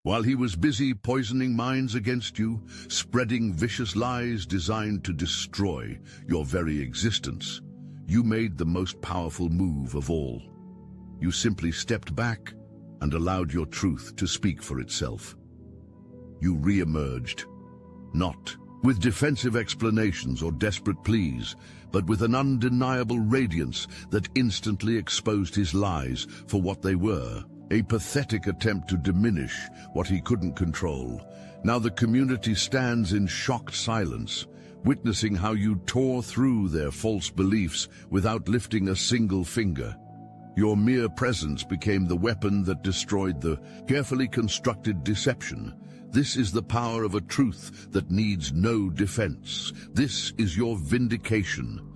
While he was busy poisoning minds against you, spreading vicious lies designed to destroy your very existence, you made the most powerful move of all. You simply stepped back and allowed your truth to speak for itself. You re-emerged, not with defensive explanations or desperate pleas, but with an undeniable radiance that instantly exposed his lies for what they were. A pathetic attempt to diminish what he couldn't control. Now the community stands in shocked silence, witnessing how you tore through their false beliefs without lifting a single finger. Your mere presence became the weapon that destroyed the carefully constructed deception. This is the power of a truth that needs no defense. This is your vindication.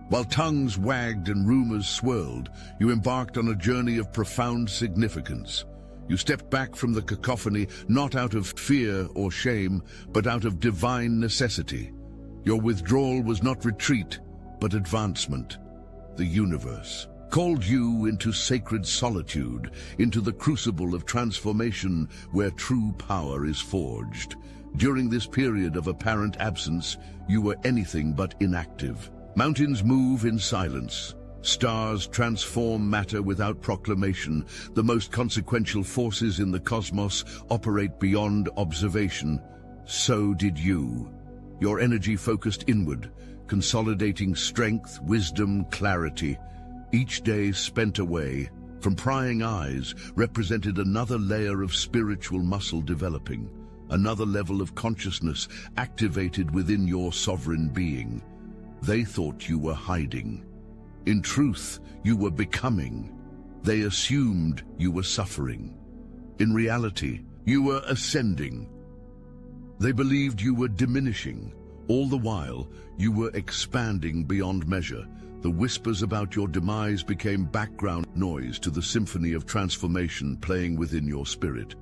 While tongues wagged and rumors swirled, you embarked on a journey of profound significance. You stepped back from the cacophony, not out of fear or shame, but out of divine necessity. Your withdrawal was not retreat, but advancement. The universe called you into sacred solitude, into the crucible of transformation where true power is forged. During this period of apparent absence, you were anything but inactive. Mountains move in silence. Stars transform matter without proclamation. The most consequential forces in the cosmos operate beyond observation. So did you. Your energy focused inward, consolidating strength, wisdom, clarity. Each day spent away from prying eyes represented another layer of spiritual muscle developing, another level of consciousness activated within your sovereign being. They thought you were hiding. In truth, you were becoming. They assumed you were suffering. In reality, you were ascending. They believed you were diminishing. All the while, you were expanding beyond measure. The whispers about your demise became background noise to the symphony of transformation playing within your spirit.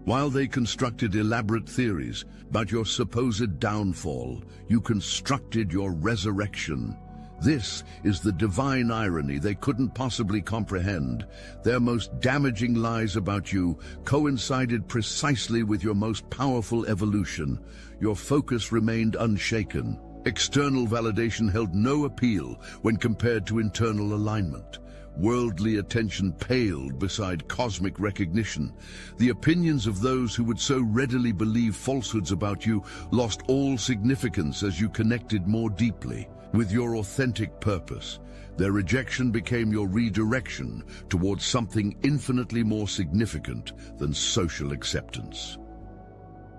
While they constructed elaborate theories about your supposed downfall, you constructed your resurrection. This is the divine irony they couldn't possibly comprehend. Their most damaging lies about you coincided precisely with your most powerful evolution. Your focus remained unshaken. External validation held no appeal when compared to internal alignment. Worldly attention paled beside cosmic recognition. The opinions of those who would so readily believe falsehoods about you lost all significance as you connected more deeply with your authentic purpose. Their rejection became your redirection towards something infinitely more significant than social acceptance.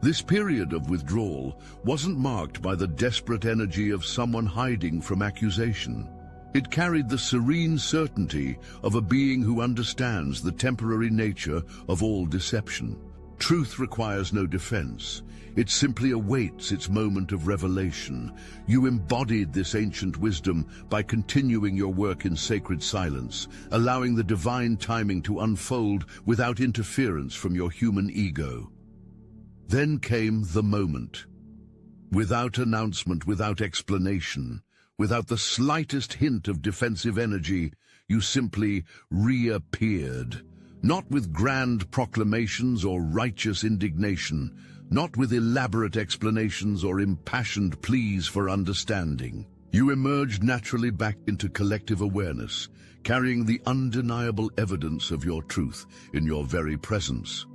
This period of withdrawal wasn't marked by the desperate energy of someone hiding from accusation. It carried the serene certainty of a being who understands the temporary nature of all deception. Truth requires no defense. It simply awaits its moment of revelation. You embodied this ancient wisdom by continuing your work in sacred silence, allowing the divine timing to unfold without interference from your human ego. Then came the moment. Without announcement, without explanation, without the slightest hint of defensive energy, you simply reappeared. Not with grand proclamations or righteous indignation, not with elaborate explanations or impassioned pleas for understanding. You emerged naturally back into collective awareness, carrying the undeniable evidence of your truth in your very presence.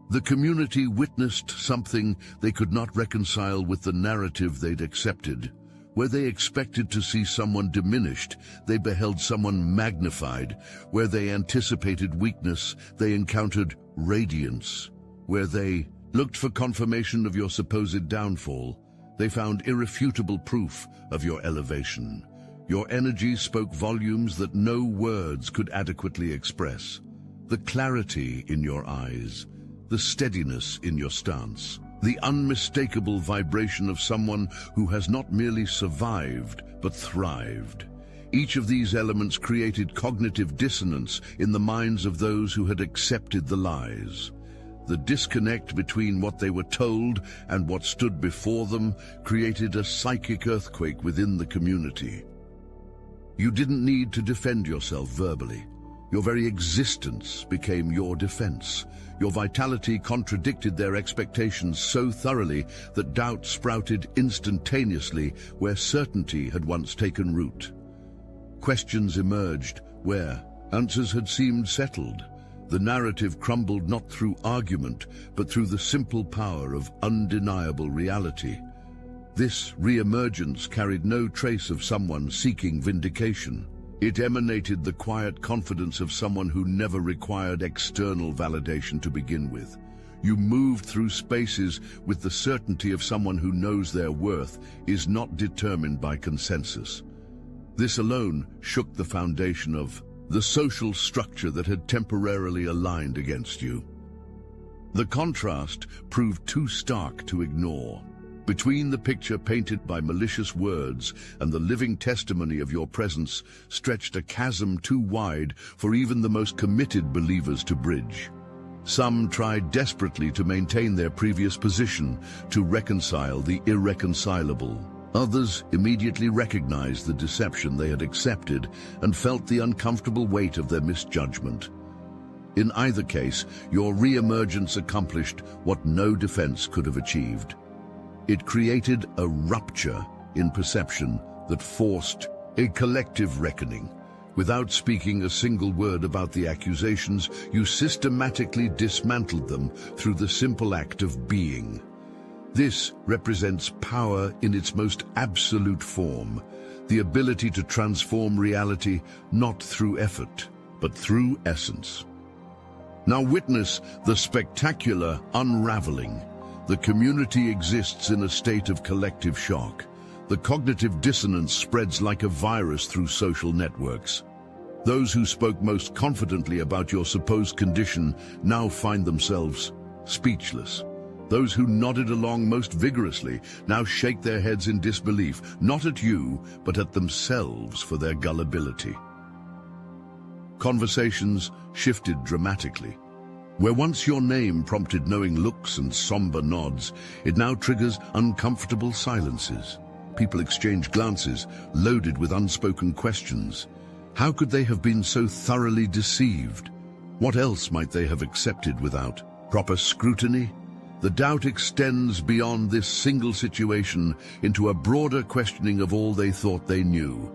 The community witnessed something they could not reconcile with the narrative they'd accepted. Where they expected to see someone diminished, they beheld someone magnified. Where they anticipated weakness, they encountered radiance. Where they looked for confirmation of your supposed downfall, they found irrefutable proof of your elevation. Your energy spoke volumes that no words could adequately express. The clarity in your eyes, the steadiness in your stance, the unmistakable vibration of someone who has not merely survived, but thrived. Each of these elements created cognitive dissonance in the minds of those who had accepted the lies. The disconnect between what they were told and what stood before them created a psychic earthquake within the community. You didn't need to defend yourself verbally. Your very existence became your defense. Your vitality contradicted their expectations so thoroughly that doubt sprouted instantaneously where certainty had once taken root. Questions emerged where answers had seemed settled. The narrative crumbled not through argument, but through the simple power of undeniable reality. This reemergence carried no trace of someone seeking vindication. It emanated the quiet confidence of someone who never required external validation to begin with. You moved through spaces with the certainty of someone who knows their worth is not determined by consensus. This alone shook the foundation of the social structure that had temporarily aligned against you. The contrast proved too stark to ignore. Between the picture painted by malicious words and the living testimony of your presence stretched a chasm too wide for even the most committed believers to bridge. Some tried desperately to maintain their previous position, to reconcile the irreconcilable. Others immediately recognized the deception they had accepted and felt the uncomfortable weight of their misjudgment. In either case, your reemergence accomplished what no defense could have achieved. It created a rupture in perception that forced a collective reckoning. Without speaking a single word about the accusations, you systematically dismantled them through the simple act of being. This represents power in its most absolute form, the ability to transform reality not through effort, but through essence. Now witness the spectacular unraveling. The community exists in a state of collective shock. The cognitive dissonance spreads like a virus through social networks. Those who spoke most confidently about your supposed condition now find themselves speechless. Those who nodded along most vigorously now shake their heads in disbelief, not at you, but at themselves for their gullibility. Conversations shifted dramatically. Where once your name prompted knowing looks and somber nods, it now triggers uncomfortable silences. People exchange glances, loaded with unspoken questions. How could they have been so thoroughly deceived? What else might they have accepted without proper scrutiny? The doubt extends beyond this single situation into a broader questioning of all they thought they knew.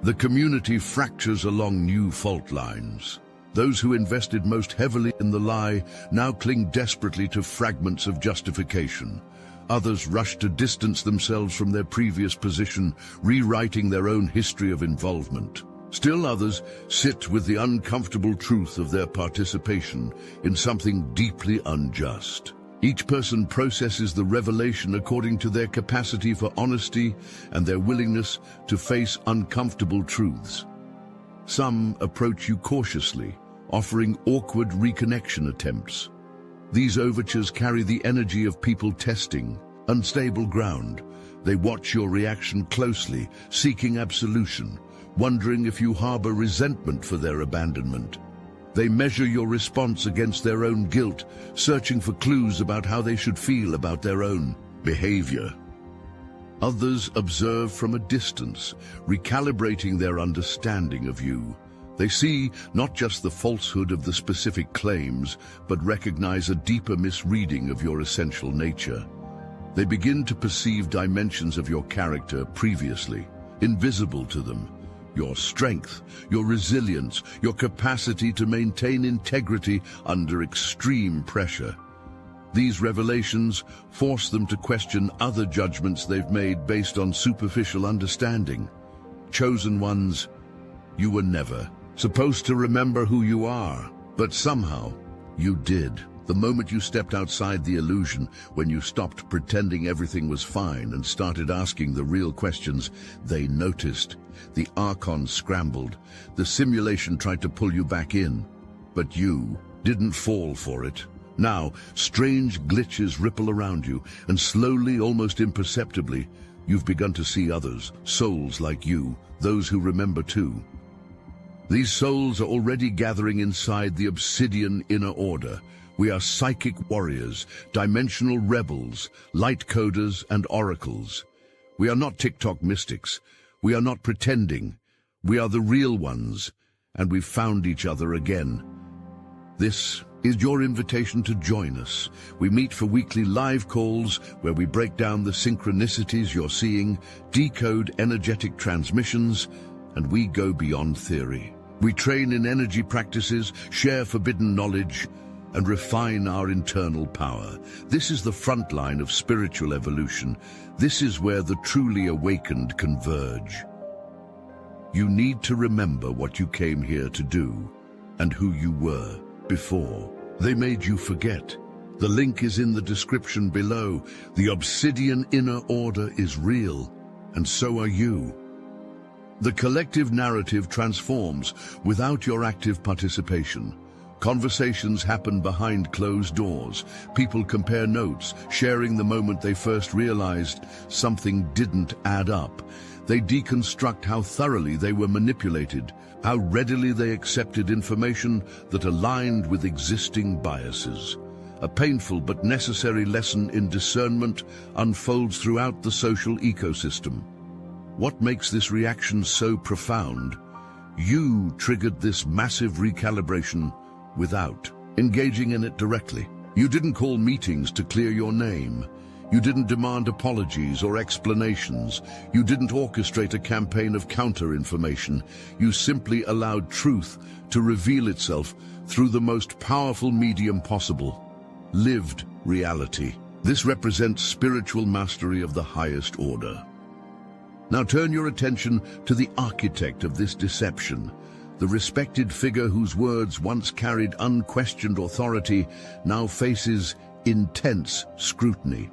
The community fractures along new fault lines. Those who invested most heavily in the lie now cling desperately to fragments of justification. Others rush to distance themselves from their previous position, rewriting their own history of involvement. Still others sit with the uncomfortable truth of their participation in something deeply unjust. Each person processes the revelation according to their capacity for honesty and their willingness to face uncomfortable truths. Some approach you cautiously, offering awkward reconnection attempts. These overtures carry the energy of people testing unstable ground. They watch your reaction closely, seeking absolution, wondering if you harbor resentment for their abandonment. They measure your response against their own guilt, searching for clues about how they should feel about their own behavior. Others observe from a distance, recalibrating their understanding of you. They see not just the falsehood of the specific claims, but recognize a deeper misreading of your essential nature. They begin to perceive dimensions of your character previously invisible to them. Your strength, your resilience, your capacity to maintain integrity under extreme pressure. These revelations force them to question other judgments they've made based on superficial understanding. Chosen ones, you were never supposed to remember who you are, but somehow you did. The moment you stepped outside the illusion, when you stopped pretending everything was fine and started asking the real questions, they noticed. The Archon scrambled. The simulation tried to pull you back in, but you didn't fall for it. Now, strange glitches ripple around you, and slowly, almost imperceptibly, you've begun to see others, souls like you, those who remember too. These souls are already gathering inside the Obsidian Inner Order. We are psychic warriors, dimensional rebels, light coders, and oracles. We are not TikTok mystics. We are not pretending. We are the real ones. and we've found each other again. This is your invitation to join us. We meet for weekly live calls where we break down the synchronicities you're seeing, decode energetic transmissions, and we go beyond theory. We train in energy practices, share forbidden knowledge, and refine our internal power. This is the front line of spiritual evolution. This is where the truly awakened converge. You need to remember what you came here to do and who you were before they made you forget. The link is in the description below. The Obsidian Inner Order is real, and so are you. The collective narrative transforms without your active participation. Conversations happen behind closed doors. People compare notes, sharing the moment they first realized something didn't add up. They deconstruct how thoroughly they were manipulated, how readily they accepted information that aligned with existing biases. A painful but necessary lesson in discernment unfolds throughout the social ecosystem. What makes this reaction so profound? You triggered this massive recalibration without engaging in it directly. You didn't call meetings to clear your name. You didn't demand apologies or explanations. You didn't orchestrate a campaign of counter-information. You simply allowed truth to reveal itself through the most powerful medium possible: lived reality. This represents spiritual mastery of the highest order. Now turn your attention to the architect of this deception, the respected figure whose words once carried unquestioned authority now faces intense scrutiny.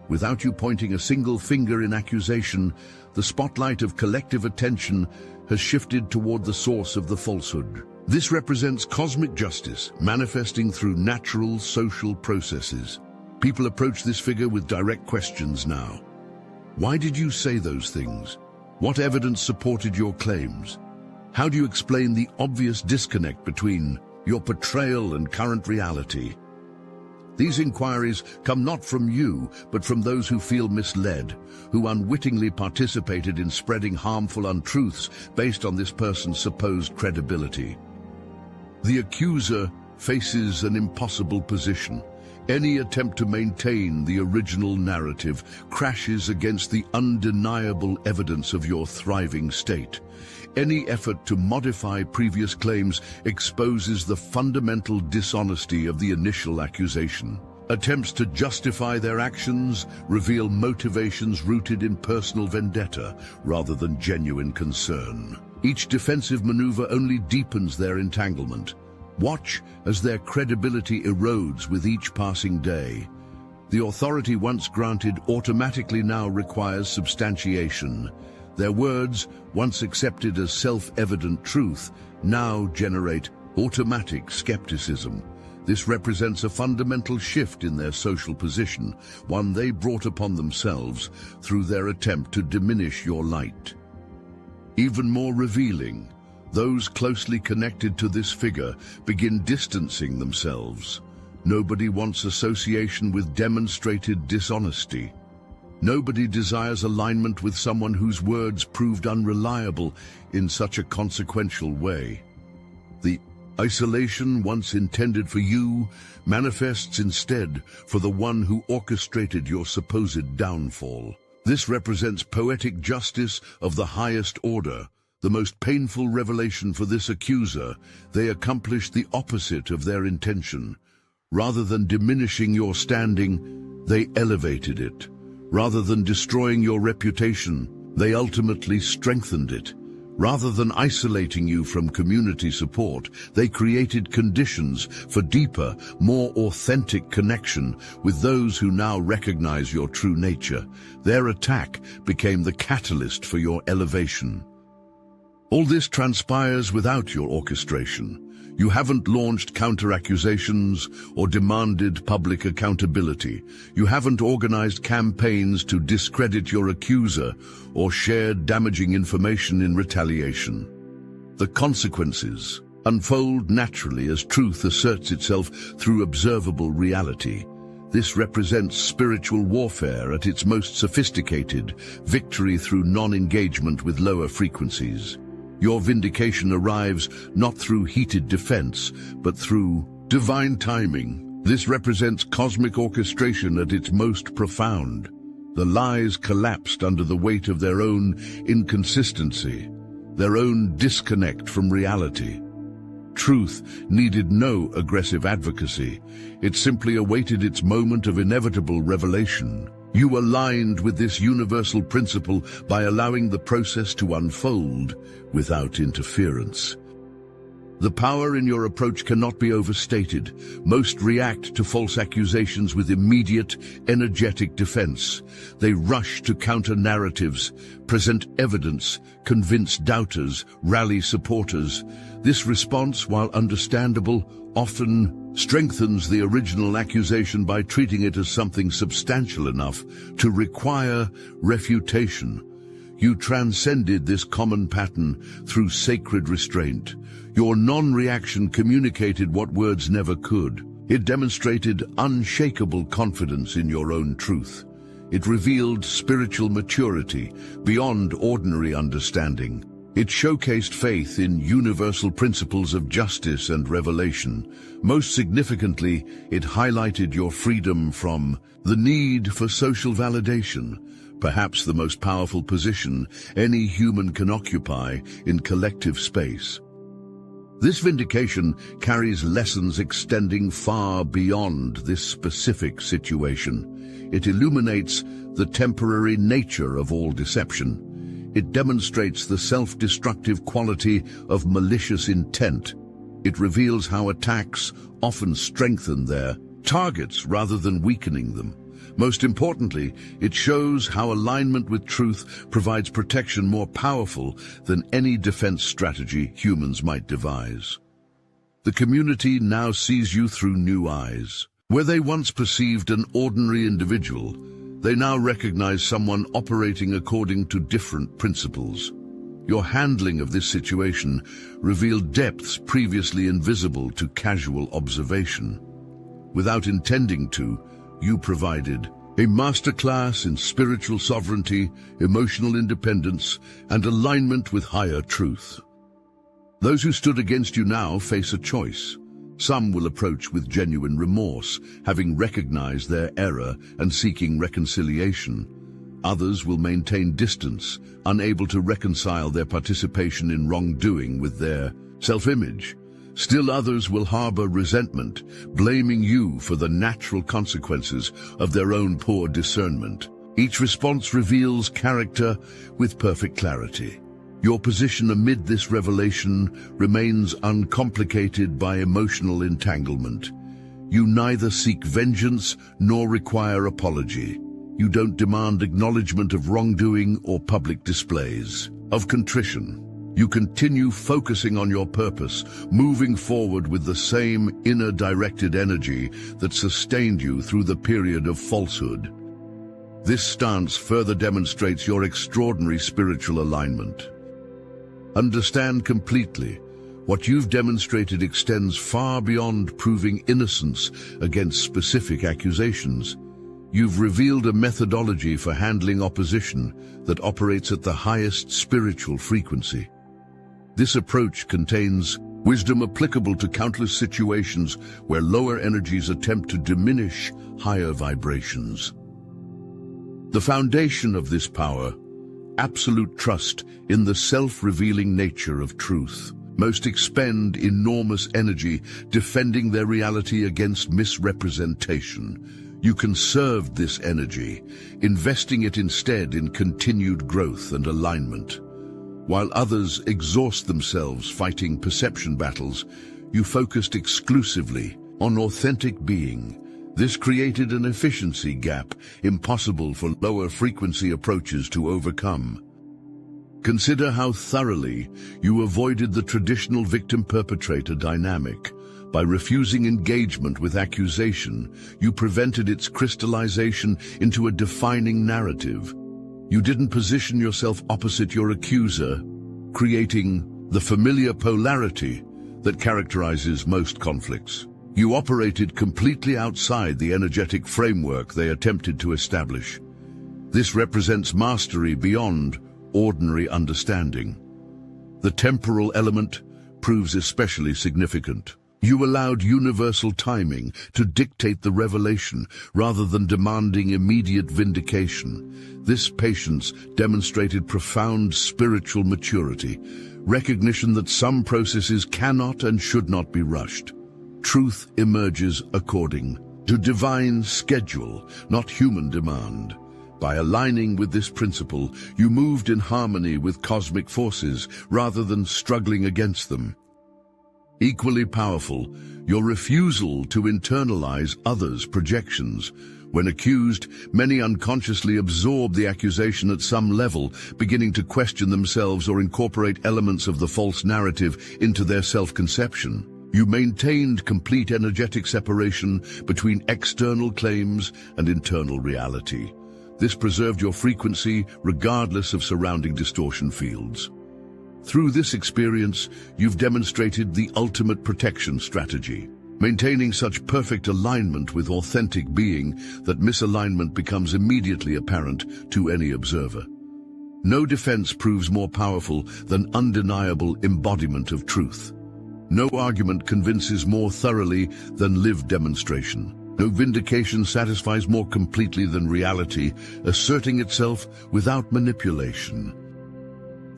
Without you pointing a single finger in accusation, the spotlight of collective attention has shifted toward the source of the falsehood. This represents cosmic justice, manifesting through natural social processes. People approach this figure with direct questions now. Why did you say those things? What evidence supported your claims? How do you explain the obvious disconnect between your portrayal and current reality? These inquiries come not from you, but from those who feel misled, who unwittingly participated in spreading harmful untruths based on this person's supposed credibility. The accuser faces an impossible position. Any attempt to maintain the original narrative crashes against the undeniable evidence of your thriving state. Any effort to modify previous claims exposes the fundamental dishonesty of the initial accusation. Attempts to justify their actions reveal motivations rooted in personal vendetta rather than genuine concern. Each defensive maneuver only deepens their entanglement. Watch as their credibility erodes with each passing day. The authority once granted automatically now requires substantiation. Their words, once accepted as self-evident truth, now generate automatic skepticism. This represents a fundamental shift in their social position, one they brought upon themselves through their attempt to diminish your light. Even more revealing, those closely connected to this figure begin distancing themselves. Nobody wants association with demonstrated dishonesty. Nobody desires alignment with someone whose words proved unreliable in such a consequential way. The isolation once intended for you manifests instead for the one who orchestrated your supposed downfall. This represents poetic justice of the highest order. The most painful revelation for this accuser, they accomplished the opposite of their intention. Rather than diminishing your standing, they elevated it. Rather than destroying your reputation, they ultimately strengthened it. Rather than isolating you from community support, they created conditions for deeper, more authentic connection with those who now recognize your true nature. Their attack became the catalyst for your elevation. All this transpires without your orchestration. You haven't launched counter-accusations or demanded public accountability. You haven't organized campaigns to discredit your accuser or shared damaging information in retaliation. The consequences unfold naturally as truth asserts itself through observable reality. This represents spiritual warfare at its most sophisticated, victory through non-engagement with lower frequencies. Your vindication arrives not through heated defense, but through divine timing. This represents cosmic orchestration at its most profound. The lies collapsed under the weight of their own inconsistency, their own disconnect from reality. Truth needed no aggressive advocacy. It simply awaited its moment of inevitable revelation. You aligned with this universal principle by allowing the process to unfold without interference. The power in your approach cannot be overstated. Most react to false accusations with immediate, energetic defense. They rush to counter narratives, present evidence, convince doubters, rally supporters. This response, while understandable, often strengthens the original accusation by treating it as something substantial enough to require refutation. You transcended this common pattern through sacred restraint. Your non-reaction communicated what words never could. It demonstrated unshakable confidence in your own truth. It revealed spiritual maturity beyond ordinary understanding. It showcased faith in universal principles of justice and revelation. Most significantly, it highlighted your freedom from the need for social validation, perhaps the most powerful position any human can occupy in collective space. This vindication carries lessons extending far beyond this specific situation. It illuminates the temporary nature of all deception. It demonstrates the self-destructive quality of malicious intent. It reveals how attacks often strengthen their targets rather than weakening them. Most importantly, it shows how alignment with truth provides protection more powerful than any defense strategy humans might devise. The community now sees you through new eyes. Where they once perceived an ordinary individual, they now recognize someone operating according to different principles. Your handling of this situation revealed depths previously invisible to casual observation. Without intending to, you provided a masterclass in spiritual sovereignty, emotional independence, and alignment with higher truth. Those who stood against you now face a choice. Some will approach with genuine remorse, having recognized their error and seeking reconciliation. Others will maintain distance, unable to reconcile their participation in wrongdoing with their self-image. Still others will harbor resentment, blaming you for the natural consequences of their own poor discernment. Each response reveals character with perfect clarity. Your position amid this revelation remains uncomplicated by emotional entanglement. You neither seek vengeance nor require apology. You don't demand acknowledgement of wrongdoing or public displays of contrition. You continue focusing on your purpose, moving forward with the same inner directed energy that sustained you through the period of falsehood. This stance further demonstrates your extraordinary spiritual alignment. Understand completely, what you've demonstrated extends far beyond proving innocence against specific accusations. You've revealed a methodology for handling opposition that operates at the highest spiritual frequency. This approach contains wisdom applicable to countless situations where lower energies attempt to diminish higher vibrations. The foundation of this power, absolute trust in the self-revealing nature of truth. Most expend enormous energy defending their reality against misrepresentation. You conserved this energy, investing it instead in continued growth and alignment. While others exhaust themselves fighting perception battles, you focused exclusively on authentic being. This created an efficiency gap impossible for lower frequency approaches to overcome. Consider how thoroughly you avoided the traditional victim-perpetrator dynamic. By refusing engagement with accusation, you prevented its crystallization into a defining narrative. You didn't position yourself opposite your accuser, creating the familiar polarity that characterizes most conflicts. You operated completely outside the energetic framework they attempted to establish. This represents mastery beyond ordinary understanding. The temporal element proves especially significant. You allowed universal timing to dictate the revelation rather than demanding immediate vindication. This patience demonstrated profound spiritual maturity, recognition that some processes cannot and should not be rushed. Truth emerges according to divine schedule, not human demand. By aligning with this principle, you moved in harmony with cosmic forces rather than struggling against them. Equally powerful, your refusal to internalize others' projections. When accused, many unconsciously absorb the accusation at some level, beginning to question themselves or incorporate elements of the false narrative into their self-conception. You maintained complete energetic separation between external claims and internal reality. This preserved your frequency regardless of surrounding distortion fields. Through this experience, you've demonstrated the ultimate protection strategy, maintaining such perfect alignment with authentic being that misalignment becomes immediately apparent to any observer. No defense proves more powerful than undeniable embodiment of truth. No argument convinces more thoroughly than lived demonstration. No vindication satisfies more completely than reality, asserting itself without manipulation.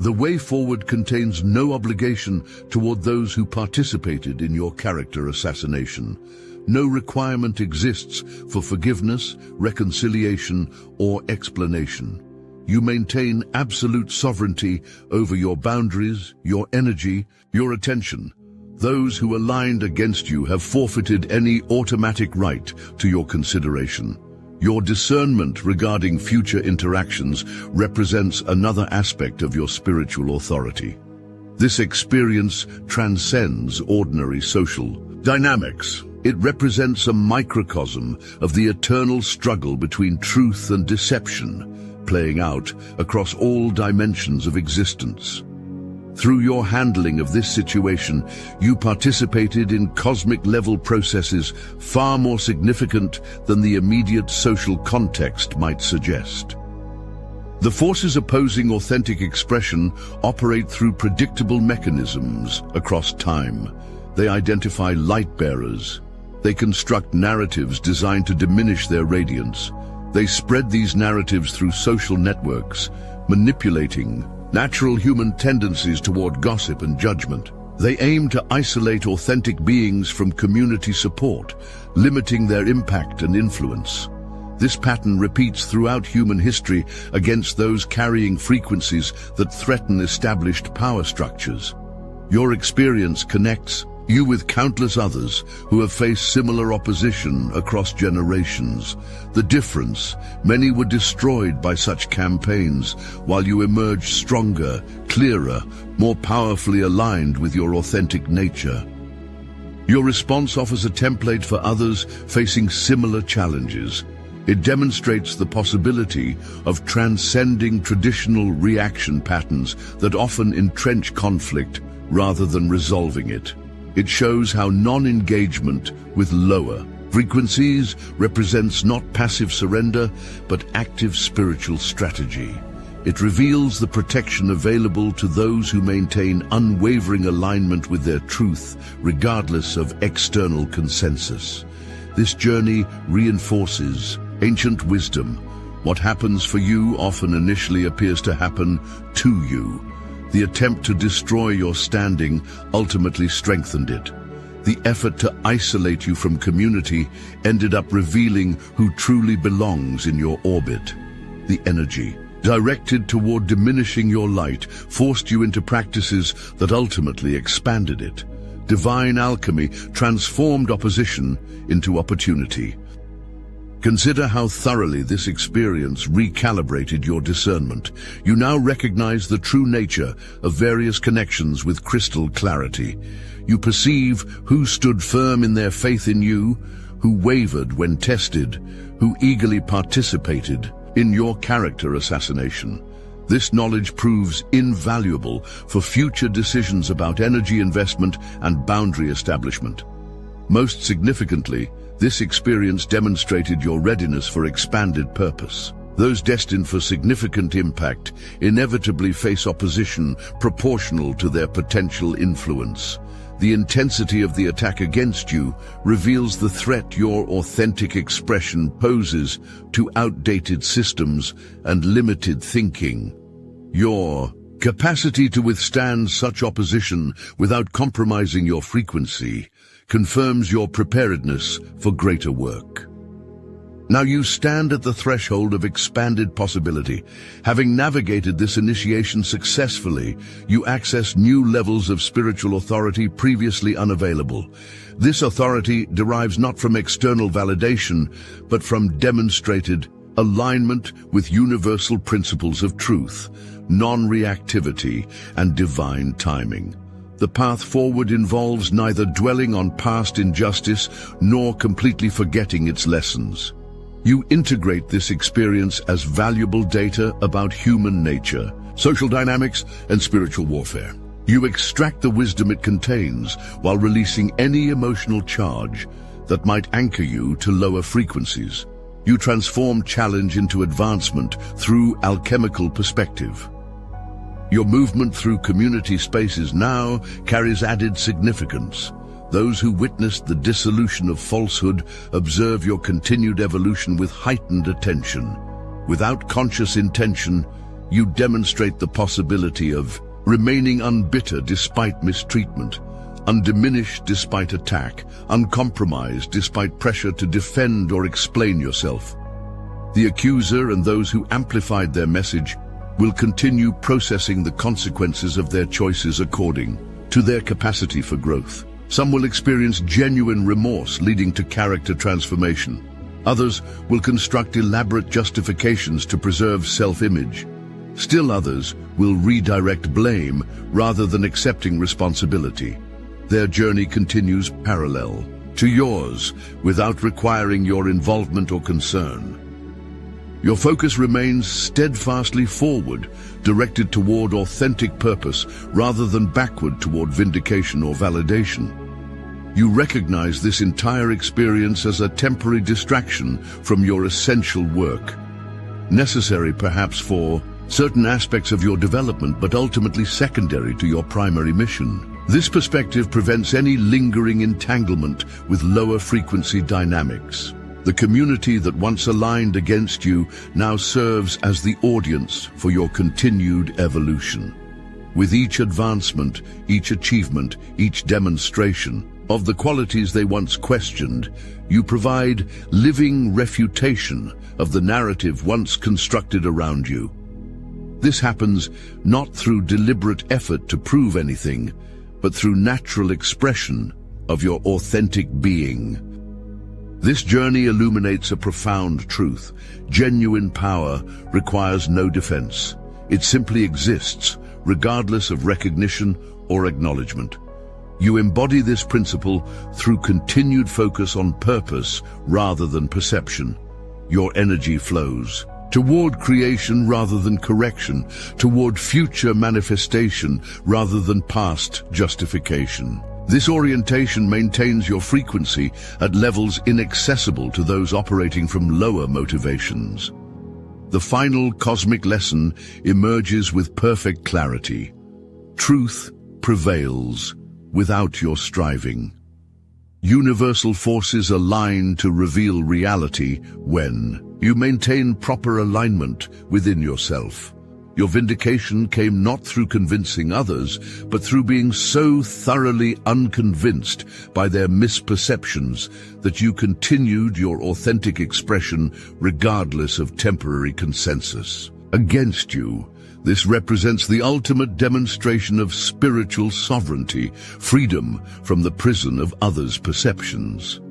The way forward contains no obligation toward those who participated in your character assassination. No requirement exists for forgiveness, reconciliation, or explanation. You maintain absolute sovereignty over your boundaries, your energy, your attention. Those who aligned against you have forfeited any automatic right to your consideration. Your discernment regarding future interactions represents another aspect of your spiritual authority. This experience transcends ordinary social dynamics. It represents a microcosm of the eternal struggle between truth and deception, playing out across all dimensions of existence. Through your handling of this situation, you participated in cosmic-level processes far more significant than the immediate social context might suggest. The forces opposing authentic expression operate through predictable mechanisms across time. They identify light-bearers. They construct narratives designed to diminish their radiance. They spread these narratives through social networks, manipulating natural human tendencies toward gossip and judgment. They aim to isolate authentic beings from community support, limiting their impact and influence. This pattern repeats throughout human history against those carrying frequencies that threaten established power structures. Your experience connects you with countless others who have faced similar opposition across generations. The difference, many were destroyed by such campaigns, while you emerged stronger, clearer, more powerfully aligned with your authentic nature. Your response offers a template for others facing similar challenges. It demonstrates the possibility of transcending traditional reaction patterns that often entrench conflict rather than resolving it. It shows how non-engagement with lower frequencies represents not passive surrender, but active spiritual strategy. It reveals the protection available to those who maintain unwavering alignment with their truth, regardless of external consensus. This journey reinforces ancient wisdom. What happens for you often initially appears to happen to you. The attempt to destroy your standing ultimately strengthened it. The effort to isolate you from community ended up revealing who truly belongs in your orbit. The energy, directed toward diminishing your light, forced you into practices that ultimately expanded it. Divine alchemy transformed opposition into opportunity. Consider how thoroughly this experience recalibrated your discernment. You now recognize the true nature of various connections with crystal clarity. You perceive who stood firm in their faith in you, who wavered when tested, who eagerly participated in your character assassination. This knowledge proves invaluable for future decisions about energy investment and boundary establishment. Most significantly, this experience demonstrated your readiness for expanded purpose. Those destined for significant impact inevitably face opposition proportional to their potential influence. The intensity of the attack against you reveals the threat your authentic expression poses to outdated systems and limited thinking. Your capacity to withstand such opposition without compromising your frequency confirms your preparedness for greater work. Now you stand at the threshold of expanded possibility. Having navigated this initiation successfully, you access new levels of spiritual authority previously unavailable. This authority derives not from external validation, but from demonstrated alignment with universal principles of truth, non-reactivity, and divine timing. The path forward involves neither dwelling on past injustice nor completely forgetting its lessons. You integrate this experience as valuable data about human nature, social dynamics, and spiritual warfare. You extract the wisdom it contains while releasing any emotional charge that might anchor you to lower frequencies. You transform challenge into advancement through alchemical perspective. Your movement through community spaces now carries added significance. Those who witnessed the dissolution of falsehood observe your continued evolution with heightened attention. Without conscious intention, you demonstrate the possibility of remaining unbitter despite mistreatment, undiminished despite attack, uncompromised despite pressure to defend or explain yourself. The accuser and those who amplified their message will continue processing the consequences of their choices according to their capacity for growth. Some will experience genuine remorse leading to character transformation. Others will construct elaborate justifications to preserve self-image. Still others will redirect blame rather than accepting responsibility. Their journey continues parallel to yours without requiring your involvement or concern. Your focus remains steadfastly forward, directed toward authentic purpose rather than backward toward vindication or validation. You recognize this entire experience as a temporary distraction from your essential work, necessary perhaps for certain aspects of your development but ultimately secondary to your primary mission. This perspective prevents any lingering entanglement with lower frequency dynamics. The community that once aligned against you now serves as the audience for your continued evolution. With each advancement, each achievement, each demonstration of the qualities they once questioned, you provide living refutation of the narrative once constructed around you. This happens not through deliberate effort to prove anything, but through natural expression of your authentic being. This journey illuminates a profound truth. Genuine power requires no defense. It simply exists, regardless of recognition or acknowledgement. You embody this principle through continued focus on purpose rather than perception. Your energy flows toward creation rather than correction, toward future manifestation rather than past justification. This orientation maintains your frequency at levels inaccessible to those operating from lower motivations. The final cosmic lesson emerges with perfect clarity. Truth prevails without your striving. Universal forces align to reveal reality when you maintain proper alignment within yourself. Your vindication came not through convincing others, but through being so thoroughly unconvinced by their misperceptions that you continued your authentic expression regardless of temporary consensus. Against you, this represents the ultimate demonstration of spiritual sovereignty, freedom from the prison of others' perceptions.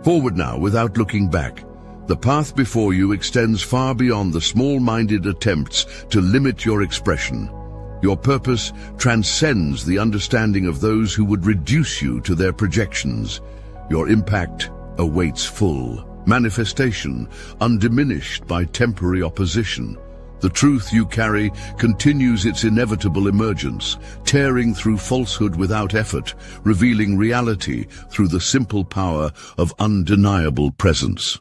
Forward now without looking back. The path before you extends far beyond the small-minded attempts to limit your expression. Your purpose transcends the understanding of those who would reduce you to their projections. Your impact awaits full manifestation, undiminished by temporary opposition. The truth you carry continues its inevitable emergence, tearing through falsehood without effort, revealing reality through the simple power of undeniable presence.